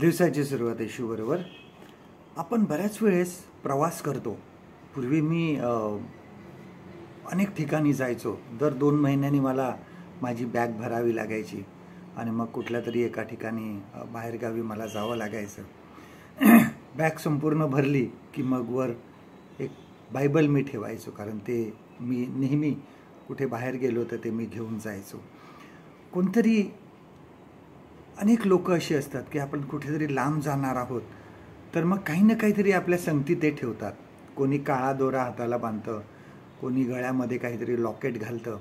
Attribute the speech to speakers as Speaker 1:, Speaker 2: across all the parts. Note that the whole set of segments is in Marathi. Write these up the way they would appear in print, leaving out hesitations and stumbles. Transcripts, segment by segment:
Speaker 1: दिवसाची सुरुवात येशूबरोबर. आपण बऱ्याच वेळेस प्रवास करतो. पूर्वी मी अनेक ठिकाणी जायचो. दर 2 महिन्यांनी मला माझी बॅग भरावी लागायची आणि मग कुठल्या तरी एका ठिकाणी बाहेरगावी मला जावं लागायचं. बॅग संपूर्ण भरली की मग वर एक बायबल मी ठेवायचो, कारण ते मी नेहमी कुठे बाहेर गेलो तर ते मी घेऊन जायचो. कोणतरी अनेक लोक अशी असतात की आपण कुठेतरी लांब जाणार आहोत तर मग काही ना काहीतरी आपल्या संगती ते ठेवतात. कोणी काळा दोरा हाताला बांधतं, कोणी गळ्यामध्ये काहीतरी लॉकेट घालतं.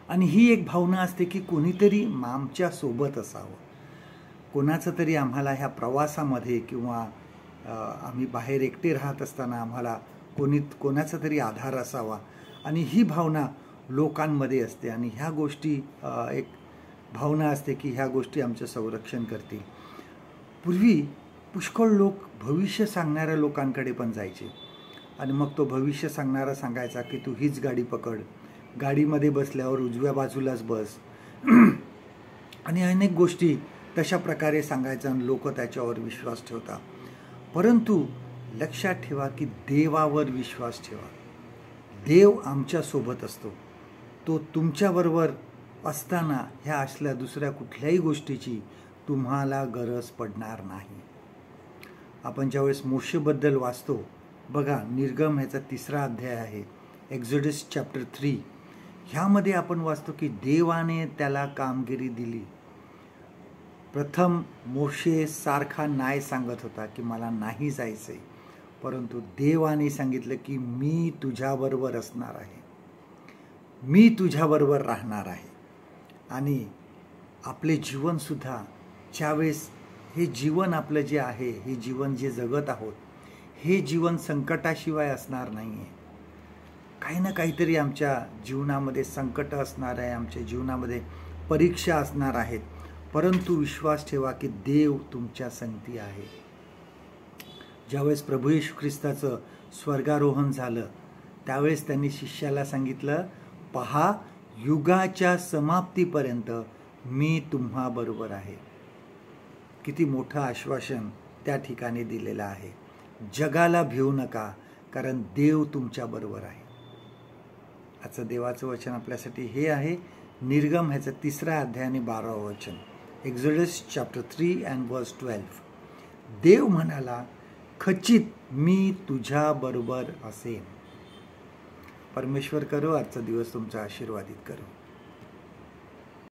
Speaker 1: आणि ही एक भावना असते की कोणीतरी आमच्या सोबत असावं, कोणाचं तरी आम्हाला ह्या प्रवासामध्ये किंवा आम्ही बाहेर एकटे राहत असताना आम्हाला कोणाचा तरी आधार असावा. आणि ही भावना लोकांमध्ये असते आणि ह्या गोष्टी एक भावना असते की ह्या गोष्टी आमचं संरक्षण करतील. पूर्वी पुष्कळ लोक भविष्य सांगणाऱ्या लोकांकडे पण जायचे आणि मग तो भविष्य सांगणारा सांगायचा की तू हीच गाडी पकड, गाडीमध्ये बसल्यावर उजव्या बाजूलाच बस आणि अनेक गोष्टी तशा प्रकारे सांगायचा आणि लोक त्याच्यावर विश्वास ठेवतात. परंतु लक्षात ठेवा की देवावर विश्वास ठेवा. देव आमच्यासोबत असतो. तो तुमच्याबरोबर असताना ह्या असल्या दुसऱ्या कुठल्याही गोष्टीची तुम्हाला गरज पडणार नाही. आपण ज्यावेळेस मोशेबद्दल वाचतो बघा, निर्गम ह्याचा 3रा अध्याय आहे, एक्झोडस चॅप्टर 3. ह्यामध्ये आपण वाचतो की देवाने त्याला कामगिरी दिली. प्रथम मोशे सारखा नाही सांगत होता की मला नाही जायचंय, परंतु देवाने सांगितलं की मी तुझ्याबरोबर असणार आहे, मी तुझ्याबरोबर राहणार आहे. आणि आपले जीवनसुद्धा ज्यावेळेस हे जीवन आपलं जे आहे, हे जीवन जे जगत आहोत, हे जीवन संकटाशिवाय असणार नाही आहे. काही ना काहीतरी आमच्या जीवनामध्ये संकट असणार आहे, आमच्या जीवनामध्ये परीक्षा असणार आहेत. परंतु विश्वास ठेवा की देव तुमच्या संगती आहे. ज्यावेळेस प्रभू येशू ख्रिस्ताचं स्वर्गारोहण झालं त्यावेळेस त्यांनी शिष्याला सांगितलं, पहा, युगाच्या समाप्तीपर्यंत मी तुम्हाबरोबर आहे. किती मोठं आश्वासन त्या ठिकाणी दिलेलं आहे. जगाला भिवू नका, कारण देव तुमच्याबरोबर आहे. आजचं देवाचं वचन आपल्यासाठी हे आहे, निर्गम ह्याचं 3रा अध्याय आणि 12वं वचन, एक्झोडस चॅप्टर 3 अँड वर्स 12. देव म्हणाला, खचित मी तुझ्याबरोबर असेन. परमेश्वर करो आजचा दिवस तुमचा आशीर्वादित करो.